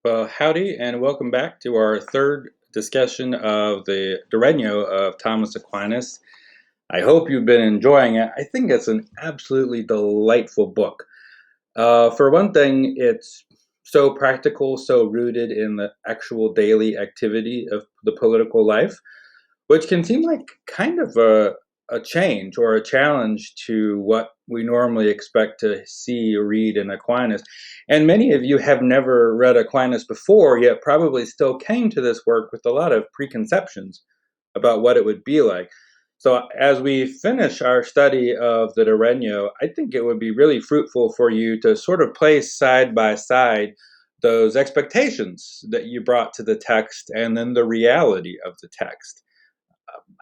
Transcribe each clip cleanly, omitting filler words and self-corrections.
Well, howdy, and welcome back to our third discussion of the De Regno of Thomas Aquinas. I hope you've been enjoying it. I think it's an absolutely delightful book. For one thing, it's so practical, so rooted in the actual daily activity of the political life, which can seem like kind of a change or a challenge to what we normally expect to see or read in Aquinas. And many of you have never read Aquinas before, yet probably still came to this work with a lot of preconceptions about what it would be like. So, as we finish our study of the De Regno, I think it would be really fruitful for you to sort of place side by side those expectations that you brought to the text and then the reality of the text.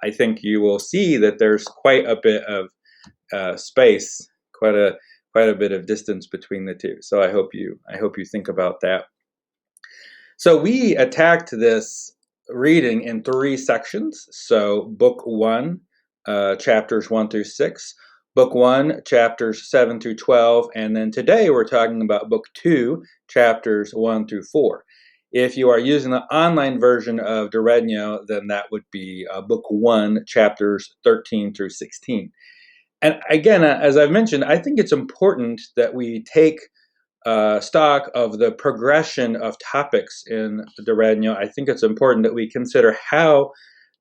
I think you will see that there's quite a bit of space, quite a bit of distance between the two. So I hope you think about that. So we attacked this reading in three sections. So book 1, chapters 1 through 6. Book 1, chapters 7 through 12. And then today we're talking about book 2, chapters 1 through 4. If you are using the online version of De Regno, then that would be book 1, chapters 13 through 16. And again, as I've mentioned, I think it's important that we take stock of the progression of topics in De Regno. I think it's important that we consider how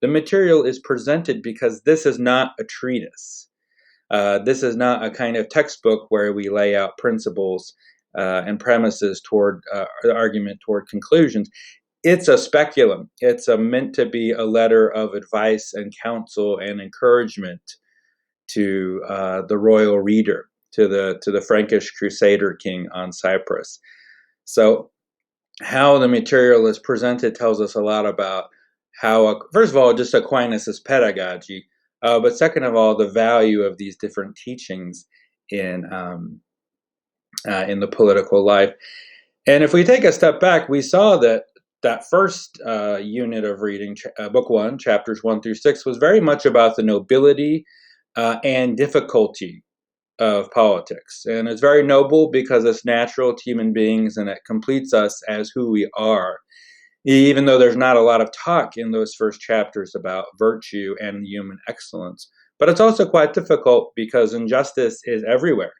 the material is presented, because this is not a treatise. This is not a kind of textbook where we lay out principles and premises toward the argument toward conclusions. It's a speculum. It's meant to be a letter of advice and counsel and encouragement to the royal reader, to the Frankish Crusader king on Cyprus. So, how the material is presented tells us a lot about how, first of all, just Aquinas' pedagogy, but second of all, the value of these different teachings in the political life. And if we take a step back, we saw that first unit of reading, book 1, chapters 1 through 6, was very much about the nobility and difficulty of politics. And it's very noble because it's natural to human beings and it completes us as who we are, even though there's not a lot of talk in those first chapters about virtue and human excellence. But it's also quite difficult because injustice is everywhere,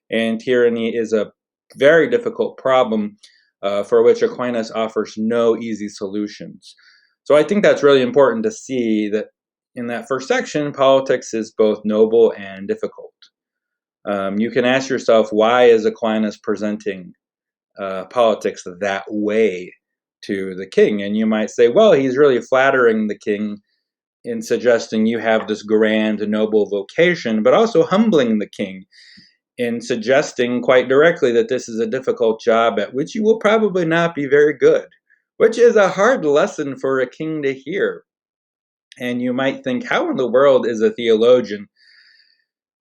and tyranny is a very difficult problem for which Aquinas offers no easy solutions. So I think that's really important to see that in that first section, politics is both noble and difficult. You can ask yourself, why is Aquinas presenting politics that way to the king? And you might say, well, he's really flattering the king in suggesting you have this grand, noble vocation, but also humbling the king in suggesting quite directly that this is a difficult job at which you will probably not be very good, which is a hard lesson for a king to hear. And you might think, how in the world is a theologian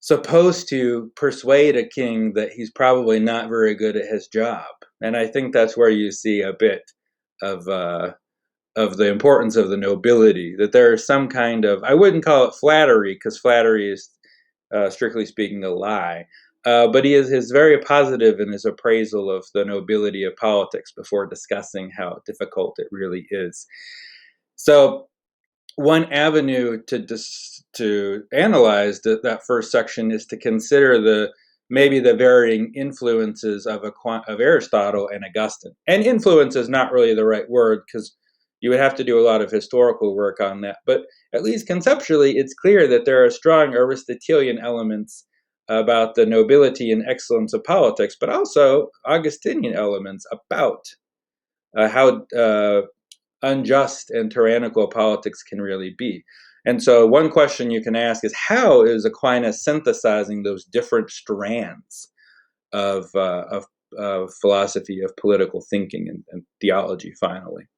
supposed to persuade a king that he's probably not very good at his job? And I think that's where you see a bit of the importance of the nobility, that there is some kind of, I wouldn't call it flattery, because flattery is, strictly speaking, a lie. But he is very positive in his appraisal of the nobility of politics before discussing how difficult it really is. So one avenue to analyze that first section is to consider maybe the varying influences of Aristotle and Augustine. And influence is not really the right word, because you would have to do a lot of historical work on that. But at least conceptually, it's clear that there are strong Aristotelian elements about the nobility and excellence of politics, but also Augustinian elements about how unjust and tyrannical politics can really be. And so one question you can ask is, how is Aquinas synthesizing those different strands of philosophy, of political thinking and theology, finally?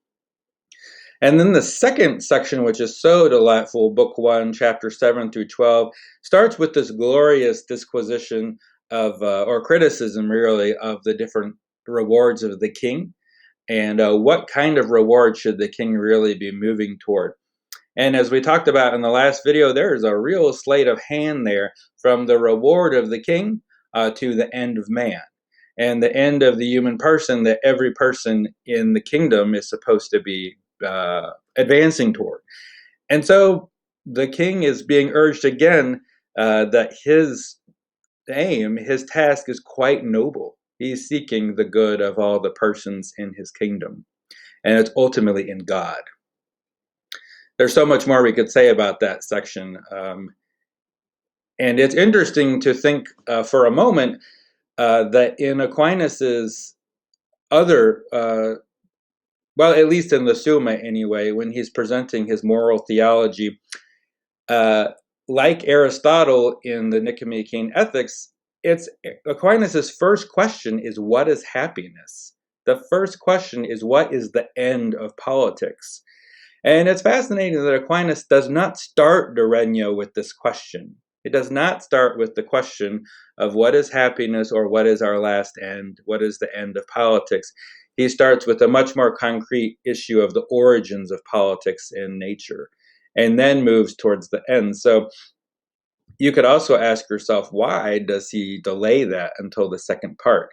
And then the second section, which is so delightful, book 1, chapter 7 through 12, starts with this glorious disquisition of, or criticism really, of the different rewards of the king, and what kind of reward should the king really be moving toward. And as we talked about in the last video, there is a real sleight of hand there, from the reward of the king to the end of man. and the end of the human person that every person in the kingdom is supposed to be advancing toward. And so the king is being urged again that his aim, his task is quite noble. He's seeking the good of all the persons in his kingdom, and it's ultimately in God. There's so much more we could say about that section. And it's interesting to think for a moment that in Aquinas's other, well, at least in the Summa anyway, when he's presenting his moral theology, uh, like Aristotle in the Nicomachean Ethics, it's Aquinas's first question is, what is happiness? The first question is, what is the end of politics? And it's fascinating that Aquinas does not start De Regno with this question. It does not start with the question of what is happiness or what is our last end, what is the end of politics. He starts with a much more concrete issue of the origins of politics in nature, and then moves towards the end. So you could also ask yourself, why does he delay that until the second part?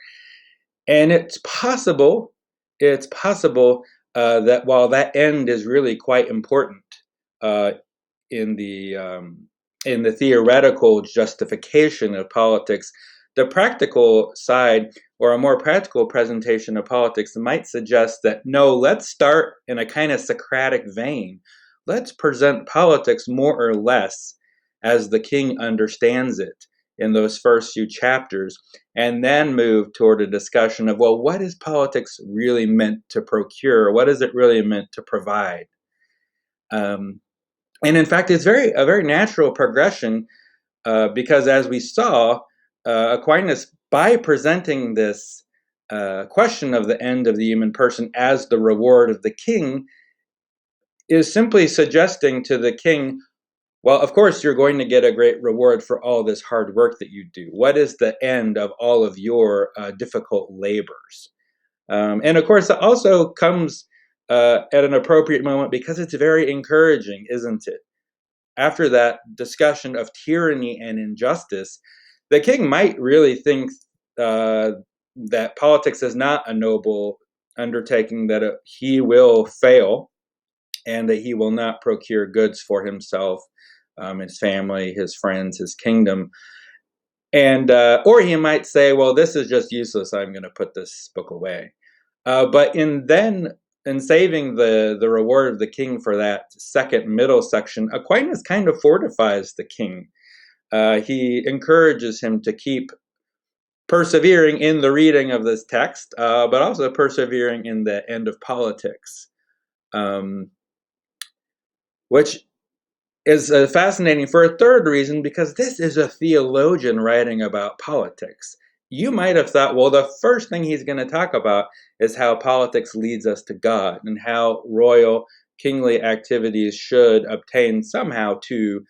And it's possible that while that end is really quite important uh, in the theoretical justification of politics, the practical side, or a more practical presentation of politics, might suggest that no, let's start in a kind of Socratic vein. Let's present politics more or less as the king understands it in those first few chapters, and then move toward a discussion of, well, what is politics really meant to procure? What is it really meant to provide? And in fact, it's a very natural progression because, as we saw, Aquinas, by presenting this question of the end of the human person as the reward of the king, is simply suggesting to the king, well, of course, you're going to get a great reward for all this hard work that you do. What is the end of all of your difficult labors? And of course, it also comes at an appropriate moment because it's very encouraging, isn't it? After that discussion of tyranny and injustice, the king might really think uh, that politics is not a noble undertaking, that he will fail, and that he will not procure goods for himself, his family, his friends, his kingdom. And or he might say, well, this is just useless, I'm going to put this book away. But in saving the reward of the king for that second middle section, Aquinas kind of fortifies the king. He encourages him to keep persevering in the reading of this text, but also persevering in the end of politics, which is fascinating for a third reason, because this is a theologian writing about politics. You might have thought, well, the first thing he's going to talk about is how politics leads us to God, and how royal, kingly activities should obtain somehow to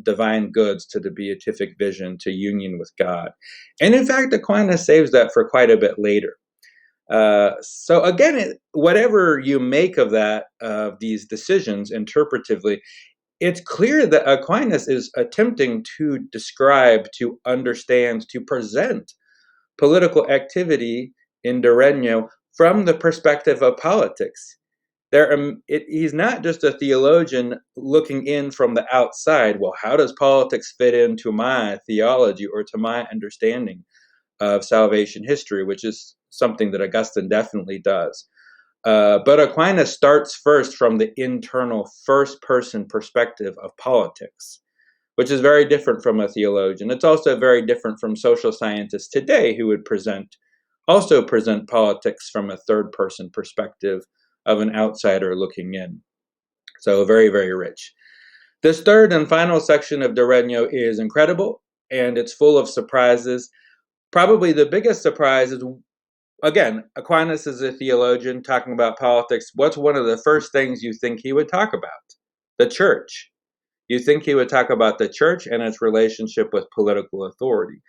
divine goods, to the beatific vision, to union with God. And in fact, Aquinas saves that for quite a bit later. So again, whatever you make of that, of these decisions interpretively, it's clear that Aquinas is attempting to describe, to understand, to present political activity in De Regno from the perspective of politics. He's not just a theologian looking in from the outside. Well, how does politics fit into my theology or to my understanding of salvation history, which is something that Augustine definitely does. But Aquinas starts first from the internal first-person perspective of politics, which is very different from a theologian. It's also very different from social scientists today, who would also present politics from a third-person perspective of an outsider looking in. So very, very rich. This third and final section of De Regno is incredible, and it's full of surprises. Probably the biggest surprise is, again, Aquinas is a theologian talking about politics. What's one of the first things you think he would talk about? The church. You think he would talk about the church and its relationship with political authority.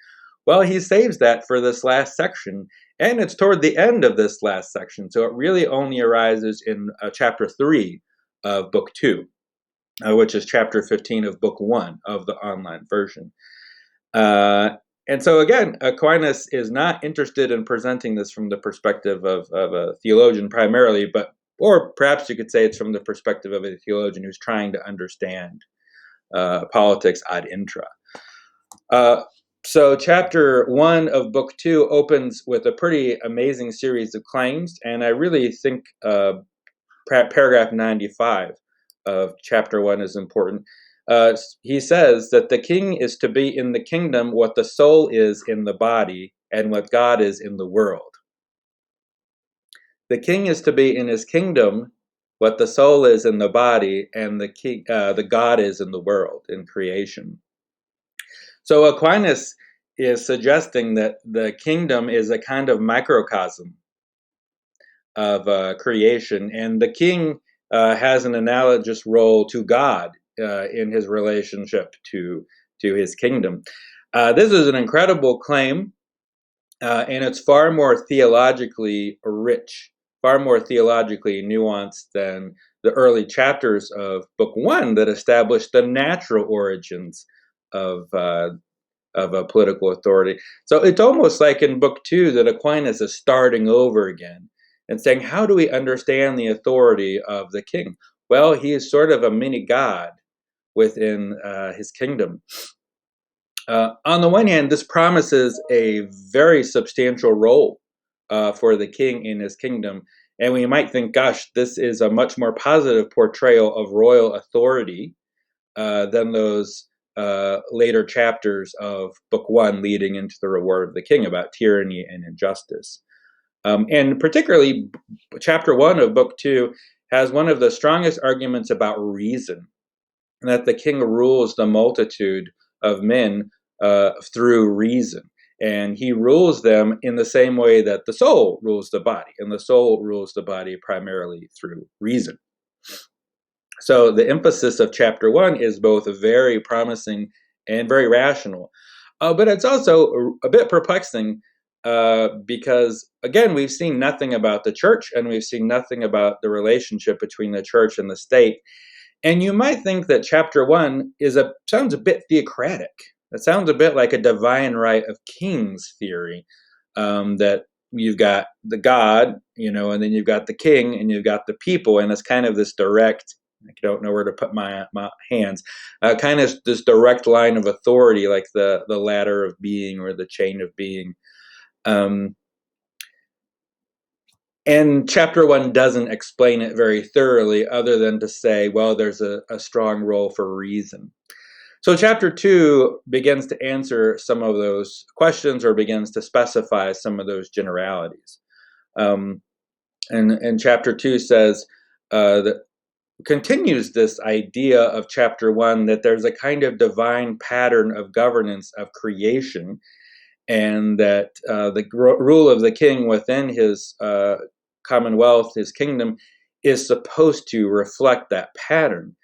Well, he saves that for this last section, and it's toward the end of this last section, so it really only arises in chapter 3 of book 2, which is chapter 15 of book 1 of the online version. And so again, Aquinas is not interested in presenting this from the perspective of a theologian primarily, or perhaps you could say it's from the perspective of a theologian who's trying to understand politics ad intra. So chapter 1 of book 2 opens with a pretty amazing series of claims, and I really think paragraph 95 of chapter 1 is important. He says that the king is to be in the kingdom what the soul is in the body and what God is in the world. The king is to be in his kingdom what the soul is in the body and the God is in the world, in creation. So Aquinas is suggesting that the kingdom is a kind of microcosm of creation, and the king has an analogous role to God in his relationship to his kingdom. This is an incredible claim, and it's far more theologically rich, far more theologically nuanced than the early chapters of Book 1 that established the natural origins of a political authority. So it's almost like in Book 2 that Aquinas is starting over again and saying, how do we understand the authority of the king? Well, he is sort of a mini god within his kingdom. On the one hand, this promises a very substantial role for the king in his kingdom. And we might think, gosh, this is a much more positive portrayal of royal authority than those later chapters of Book 1 leading into the reward of the king about tyranny and injustice. And particularly, chapter 1 of Book 2 has one of the strongest arguments about reason, that the king rules the multitude of men through reason. And he rules them in the same way that the soul rules the body, and the soul rules the body primarily through reason. So the emphasis of chapter 1 is both very promising and very rational. But it's also a bit perplexing because, again, we've seen nothing about the church, and we've seen nothing about the relationship between the church and the state. And you might think that chapter 1 sounds a bit theocratic. It sounds a bit like a divine right of kings theory, that you've got the God, and then you've got the king, and you've got the people, and it's kind of this direct, I don't know where to put my hands, kind of this direct line of authority, like the ladder of being or the chain of being. And chapter 1 doesn't explain it very thoroughly, other than to say, well, there's a strong role for reason. So chapter 2 begins to answer some of those questions, or begins to specify some of those generalities. And chapter 2 says that continues this idea of chapter 1, that there's a kind of divine pattern of governance of creation, and that the rule of the king within his commonwealth, his kingdom, is supposed to reflect that pattern.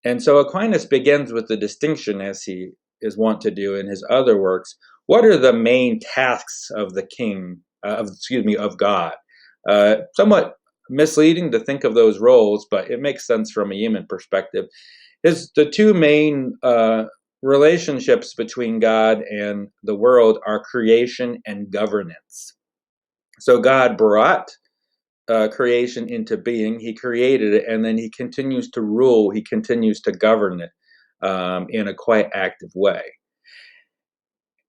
And so Aquinas begins with the distinction, as he is wont to do in his other works. What are the main tasks of the king, of God? Somewhat misleading to think of those roles, but it makes sense from a human perspective. The two main relationships between God and the world are creation and governance. So God brought creation into being. He created it, and then he continues to rule. He continues to govern it in a quite active way.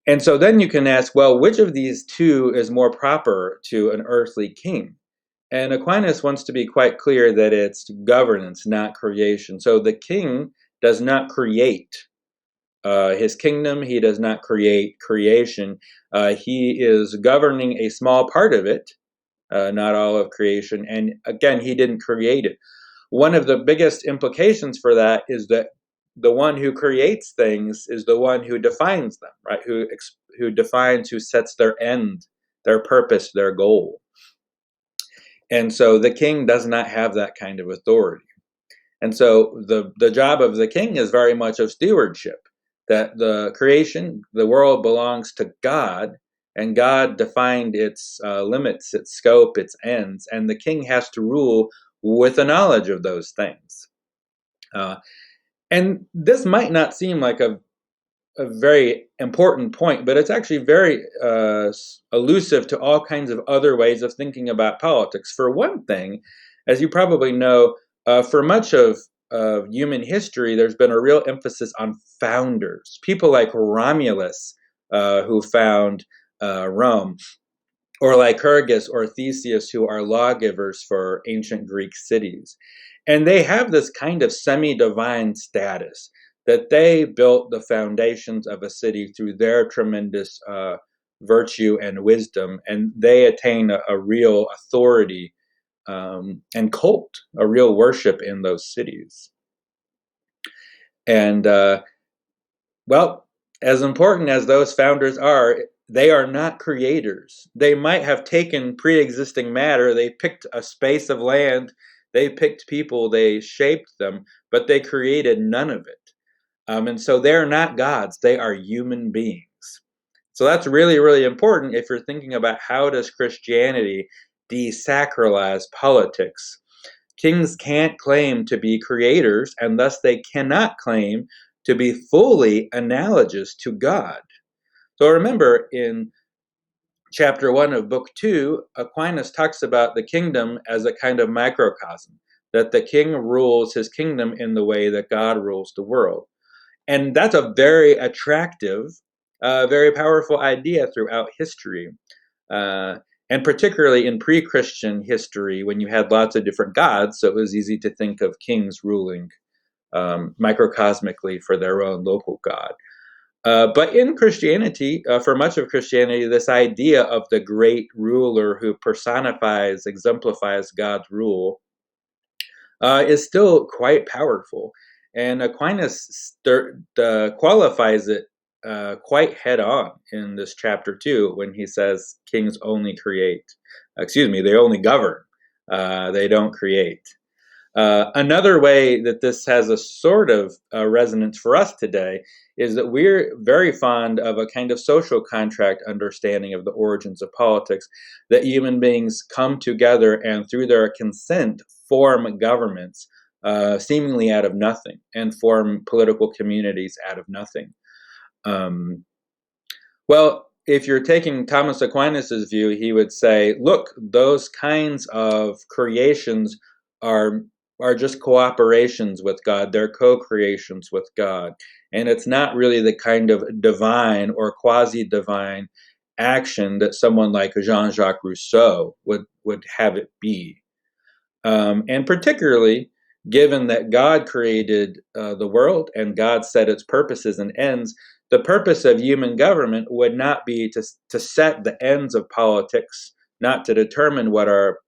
And so then you can ask, well, which of these two is more proper to an earthly king? And Aquinas wants to be quite clear that it's governance, not creation. So the king does not create his kingdom. He does not create creation. He is governing a small part of it, not all of creation. And again, he didn't create it. One of the biggest implications for that is that the one who creates things is the one who defines them, right? Who defines, who sets their end, their purpose, their goal. And so the king does not have that kind of authority. And so the job of the king is very much of stewardship, that the creation, the world, belongs to God, and God defined its limits, its scope, its ends, and the king has to rule with a knowledge of those things. And this might not seem like a a very important point, but it's actually very elusive to all kinds of other ways of thinking about politics. For one thing, as you probably know, for much of human history, there's been a real emphasis on founders, people like Romulus, who found Rome, or Lycurgus or Theseus, who are lawgivers for ancient Greek cities. And they have this kind of semi-divine status that they built the foundations of a city through their tremendous virtue and wisdom, and they attain a real authority and cult, a real worship in those cities. And well, as important as those founders are, they are not creators. They might have taken pre-existing matter, they picked a space of land, they picked people, they shaped them, but they created none of it. And so they're not gods, they are human beings. So that's really, really important if you're thinking about how does Christianity desacralize politics. Kings can't claim to be creators, and thus they cannot claim to be fully analogous to God. So remember, in chapter 1 of book 2, Aquinas talks about the kingdom as a kind of microcosm, that the king rules his kingdom in the way that God rules the world. And that's a very attractive, very powerful idea throughout history. And particularly in pre-Christian history, when you had lots of different gods, so it was easy to think of kings ruling microcosmically for their own local god. But in Christianity, for much of Christianity, this idea of the great ruler who personifies, exemplifies God's rule is still quite powerful. And Aquinas qualifies it quite head on in this chapter 2 when he says kings only create, they only govern, they don't create. Another way that this has a sort of resonance for us today is that we're very fond of a kind of social contract understanding of the origins of politics, that human beings come together and through their consent form governments seemingly out of nothing and form political communities out of nothing. Well, if you're taking Thomas Aquinas's view, he would say, look, those kinds of creations are just cooperations with God. They're co-creations with God. And it's not really the kind of divine or quasi-divine action that someone like Jean-Jacques Rousseau would have it be. And particularly, given that God created the world and God set its purposes and ends, the purpose of human government would not be to set the ends of politics, not to determine what our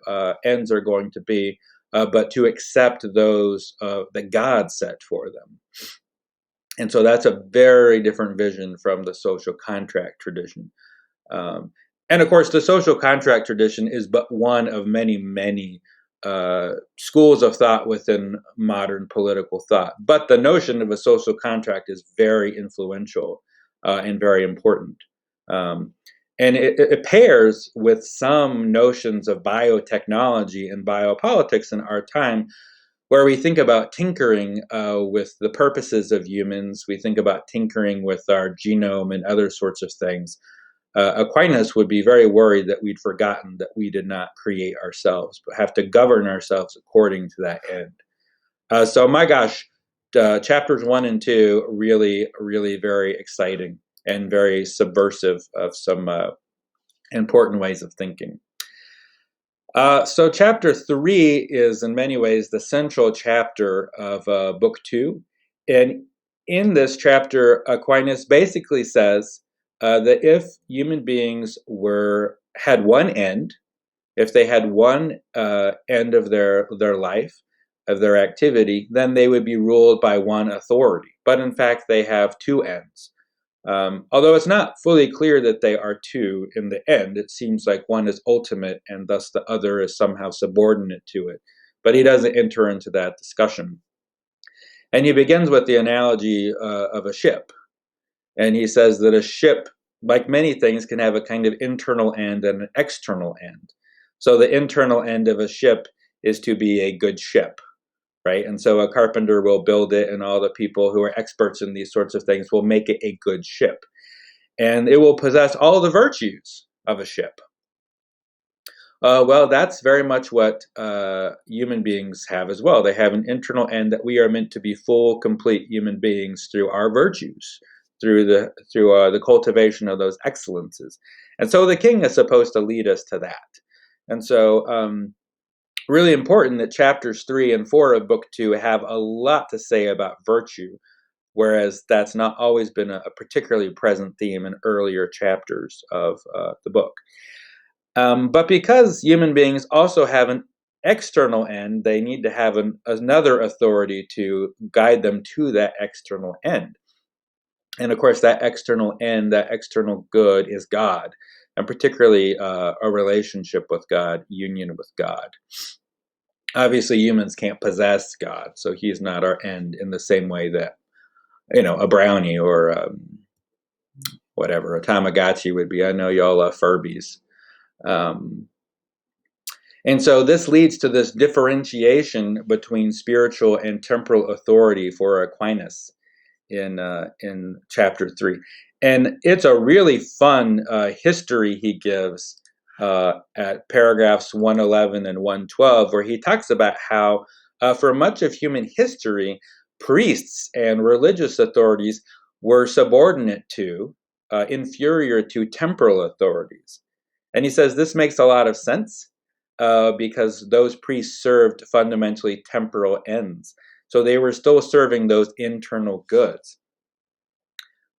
ends are going to be, but to accept those that God set for them. And so that's a very different vision from the social contract tradition. And of course, the social contract tradition is but one of many, many schools of thought within modern political thought. But the notion of a social contract is very influential and very important. And it pairs with some notions of biotechnology and biopolitics in our time, where we think about tinkering with the purposes of humans. We think about tinkering with our genome and other sorts of things. Aquinas would be very worried that we'd forgotten that we did not create ourselves, but have to govern ourselves according to that end. So my gosh, chapters 1 and 2, really, really very exciting and very subversive of some important ways of thinking. So chapter 3 is in many ways the central chapter of book 2. And in this chapter, Aquinas basically says that if human beings had one end, if they had one end of their life, of their activity, then they would be ruled by one authority. But in fact, they have two ends. Although it's not fully clear that they are two in the end, it seems like one is ultimate and thus the other is somehow subordinate to it. But he doesn't enter into that discussion. And he begins with the analogy of a ship. And he says that a ship, like many things, can have a kind of internal end and an external end. So the internal end of a ship is to be a good ship. right? And so a carpenter will build it, and all the people who are experts in these sorts of things will make it a good ship. And it will possess all the virtues of a ship. Well, that's very much what human beings have as well. They have an internal end that we are meant to be full, complete human beings through our virtues, through the cultivation of those excellences. And so the king is supposed to lead us to that. And so, really important that chapters 3 and 4 of book 2 have a lot to say about virtue, whereas that's not always been a particularly present theme in earlier chapters of the book. But because human beings also have an external end, they need to have another authority to guide them to that external end. And of course, that external end, that external good is God, and particularly a relationship with God, union with God. Obviously, humans can't possess God, so he's not our end in the same way that, a brownie or whatever, a Tamagotchi would be. I know y'all love Furbies. Um, And so this leads to this differentiation between spiritual and temporal authority for Aquinas in chapter 3. And it's a really fun history he gives at paragraphs 111 and 112, where he talks about how for much of human history, priests and religious authorities were subordinate to, inferior to temporal authorities. And he says this makes a lot of sense because those priests served fundamentally temporal ends. So they were still serving those internal goods.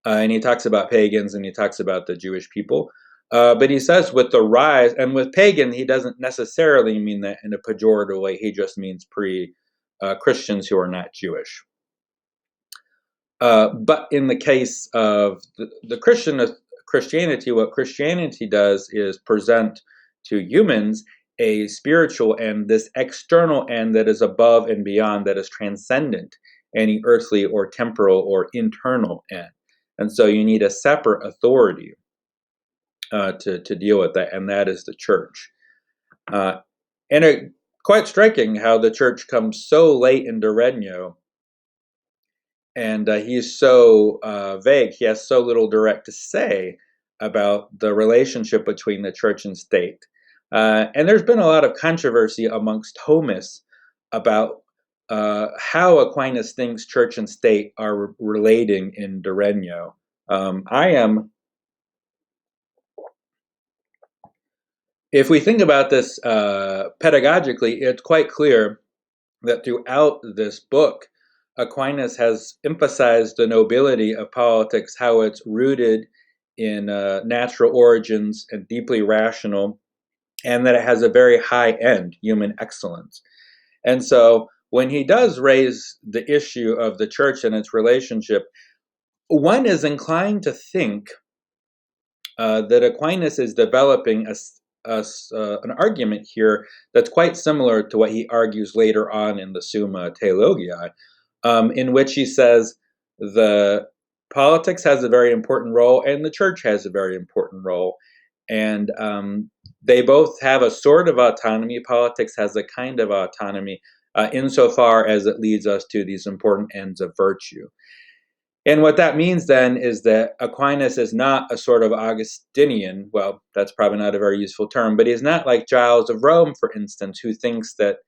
And he talks about pagans and he talks about the Jewish people. But he says with the rise, and with pagan, he doesn't necessarily mean that in a pejorative way. He just means Christians who are not Jewish. But in the case of the Christianity, what Christianity does is present to humans a spiritual end, this external end that is above and beyond, that is transcendent any earthly or temporal or internal end. And so you need a separate authority to deal with that, and that is the church. And quite striking how the church comes so late into Regno, and he's so vague. He has so little direct to say about the relationship between the church and state. And there's been a lot of controversy amongst Thomists about how Aquinas thinks church and state are relating in De Regno. If we think about this pedagogically, it's quite clear that throughout this book, Aquinas has emphasized the nobility of politics, how it's rooted in natural origins and deeply rational, and that it has a very high end, human excellence. And so when he does raise the issue of the church and its relationship, one is inclined to think that Aquinas is developing an argument here that's quite similar to what he argues later on in the Summa Theologiae, in which he says the politics has a very important role and the church has a very important role. And they both have a sort of autonomy. Politics has a kind of autonomy insofar as it leads us to these important ends of virtue. And what that means then is that Aquinas is not a sort of Augustinian. Well, that's probably not a very useful term, but he's not like Giles of Rome, for instance, who thinks that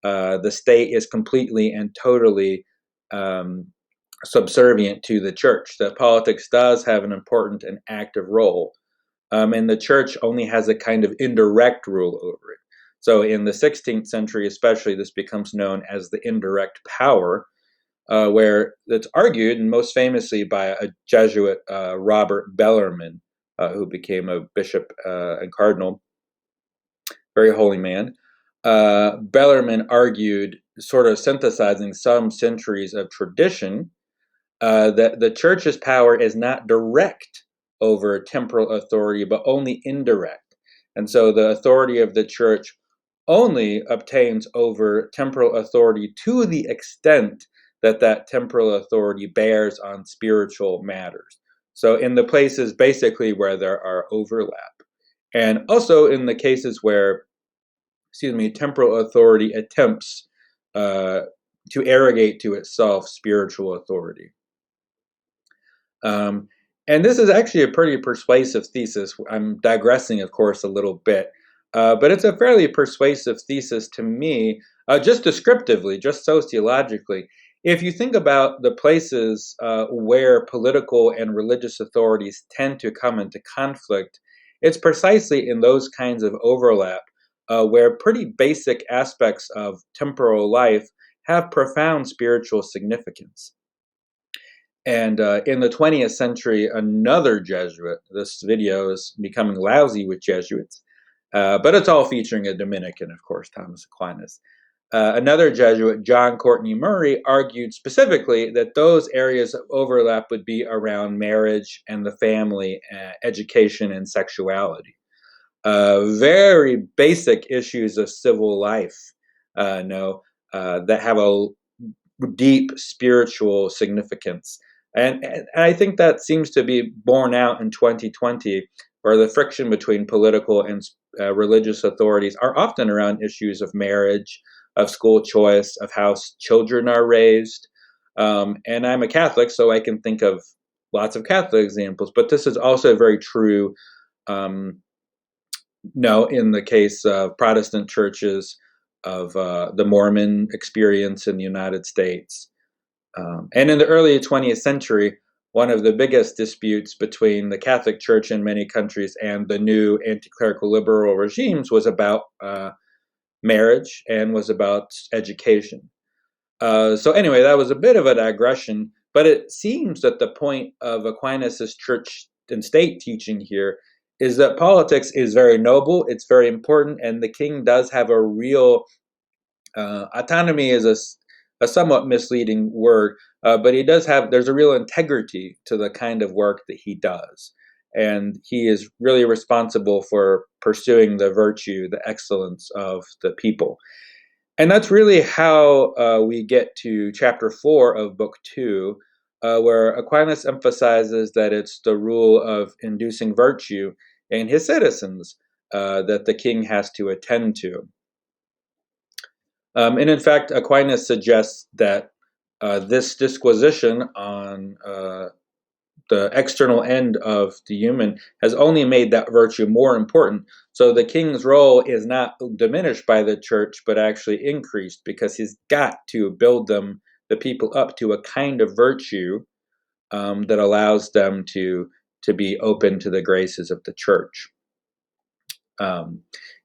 the state is completely and totally subservient to the church, that politics does have an important and active role. And the church only has a kind of indirect rule over it. So in the 16th century, especially, this becomes known as the indirect power, where it's argued, and most famously by a Jesuit, Robert Bellarmine, who became a bishop and cardinal, very holy man. Bellarmine argued, sort of synthesizing some centuries of tradition, that the church's power is not direct over temporal authority, but only indirect. And so the authority of the church only obtains over temporal authority to the extent that that temporal authority bears on spiritual matters. So in the places basically where there are overlap. And also in the cases where, temporal authority attempts to arrogate to itself spiritual authority. And this is actually a pretty persuasive thesis. I'm digressing, of course, a little bit, but it's a fairly persuasive thesis to me, just descriptively, just sociologically. If you think about the places where political and religious authorities tend to come into conflict, it's precisely in those kinds of overlap where pretty basic aspects of temporal life have profound spiritual significance. And in the 20th century, another Jesuit, this video is becoming lousy with Jesuits, but it's all featuring a Dominican, of course, Thomas Aquinas. Another Jesuit, John Courtney Murray, argued specifically that those areas of overlap would be around marriage and the family, education, and sexuality. Very basic issues of civil life, that have a deep spiritual significance. And I think that seems to be borne out in 2020, where the friction between political and religious authorities are often around issues of marriage, of school choice, of how children are raised. And I'm a Catholic, so I can think of lots of Catholic examples, but this is also very true. No, in the case of Protestant churches, of the Mormon experience in the United States. And in the early 20th century, one of the biggest disputes between the Catholic Church in many countries and the new anti-clerical liberal regimes was about marriage and was about education. So anyway, that was a bit of a digression, but it seems that the point of Aquinas' church and state teaching here is that politics is very noble, it's very important, and the king does have a real autonomy is a somewhat misleading word, but there's a real integrity to the kind of work that he does. And he is really responsible for pursuing the virtue, the excellence of the people. And that's really how we get to chapter 4 of book 2, where Aquinas emphasizes that it's the rule of inducing virtue in his citizens that the king has to attend to. And in fact, Aquinas suggests that this disquisition on the external end of the human has only made that virtue more important. So the king's role is not diminished by the church, but actually increased, because he's got to build the people up to a kind of virtue that allows them to be open to the graces of the church.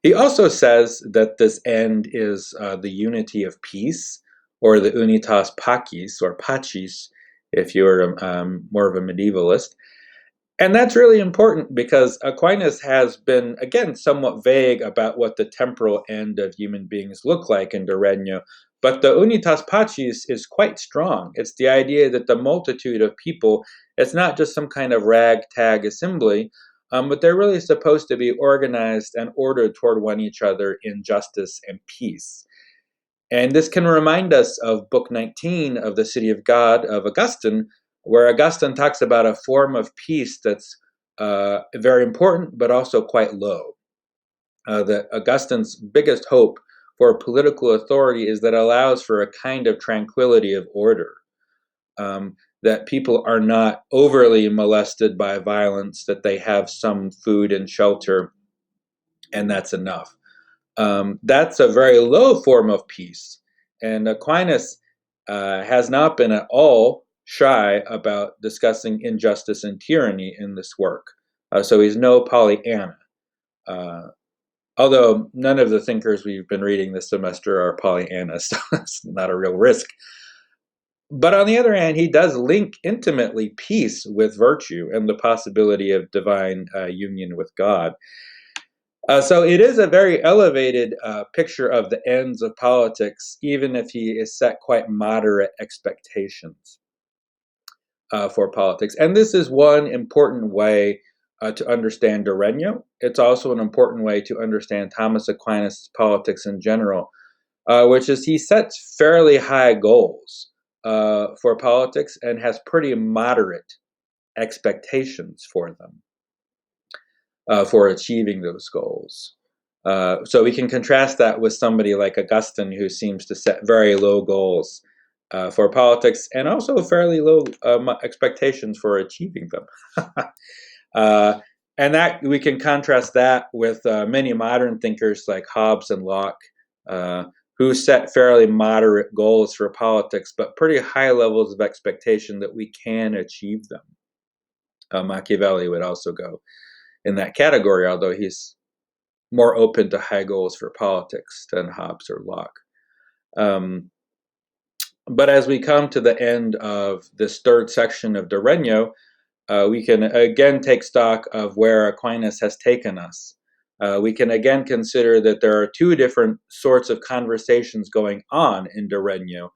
He also says that this end is the unity of peace, or the unitas pacis, or pacis, if you're more of a medievalist. And that's really important because Aquinas has been, again, somewhat vague about what the temporal end of human beings look like in De Regno. But the unitas pacis is quite strong. It's the idea that the multitude of people, it's not just some kind of ragtag assembly, but they're really supposed to be organized and ordered toward one each other in justice and peace. And this can remind us of Book 19 of The City of God of Augustine, where Augustine talks about a form of peace that's very important, but also quite low. That Augustine's biggest hope for political authority is that it allows for a kind of tranquility of order, that people are not overly molested by violence, that they have some food and shelter, and that's enough. That's a very low form of peace. And Aquinas has not been at all shy about discussing injustice and tyranny in this work. So he's no Pollyanna. Although none of the thinkers we've been reading this semester are Pollyanna, so it's not a real risk. But on the other hand, he does link intimately peace with virtue and the possibility of divine union with God. So it is a very elevated picture of the ends of politics, even if he is set quite moderate expectations for politics. And this is one important way to understand De Regno. It's also an important way to understand Thomas Aquinas' politics in general, which is he sets fairly high goals for politics and has pretty moderate expectations for them. For achieving those goals. So we can contrast that with somebody like Augustine, who seems to set very low goals for politics, and also fairly low expectations for achieving them. uh, and that we can contrast that with many modern thinkers like Hobbes and Locke, uh, who set fairly moderate goals for politics, but pretty high levels of expectation that we can achieve them. Machiavelli would also go in that category, although he's more open to high goals for politics than Hobbes or Locke. But as we come to the end of this third section of De Regno, we can again take stock of where Aquinas has taken us. We can again consider that there are two different sorts of conversations going on in De Regno.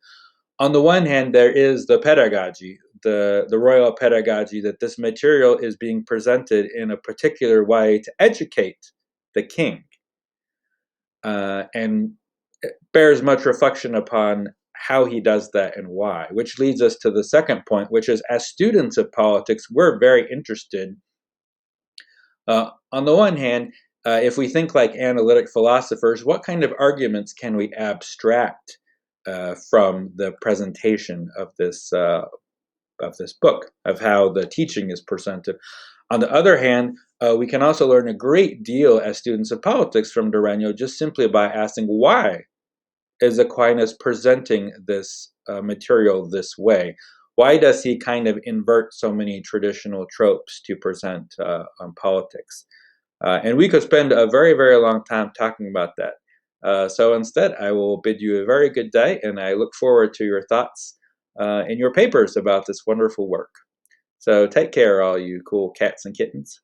On the one hand, there is the pedagogy, the royal pedagogy, that this material is being presented in a particular way to educate the king. And it bears much reflection upon how he does that and why, which leads us to the second point, which is as students of politics, we're very interested. On the one hand, if we think like analytic philosophers, what kind of arguments can we abstract from the presentation of this book, of how the teaching is presented? On the other hand, we can also learn a great deal as students of politics from De Regno just simply by asking, why is Aquinas presenting this material this way? Why does he kind of invert so many traditional tropes to present on politics? And we could spend a very, very long time talking about that. So instead, I will bid you a very good day, and I look forward to your thoughts in your papers about this wonderful work. So take care, all you cool cats and kittens.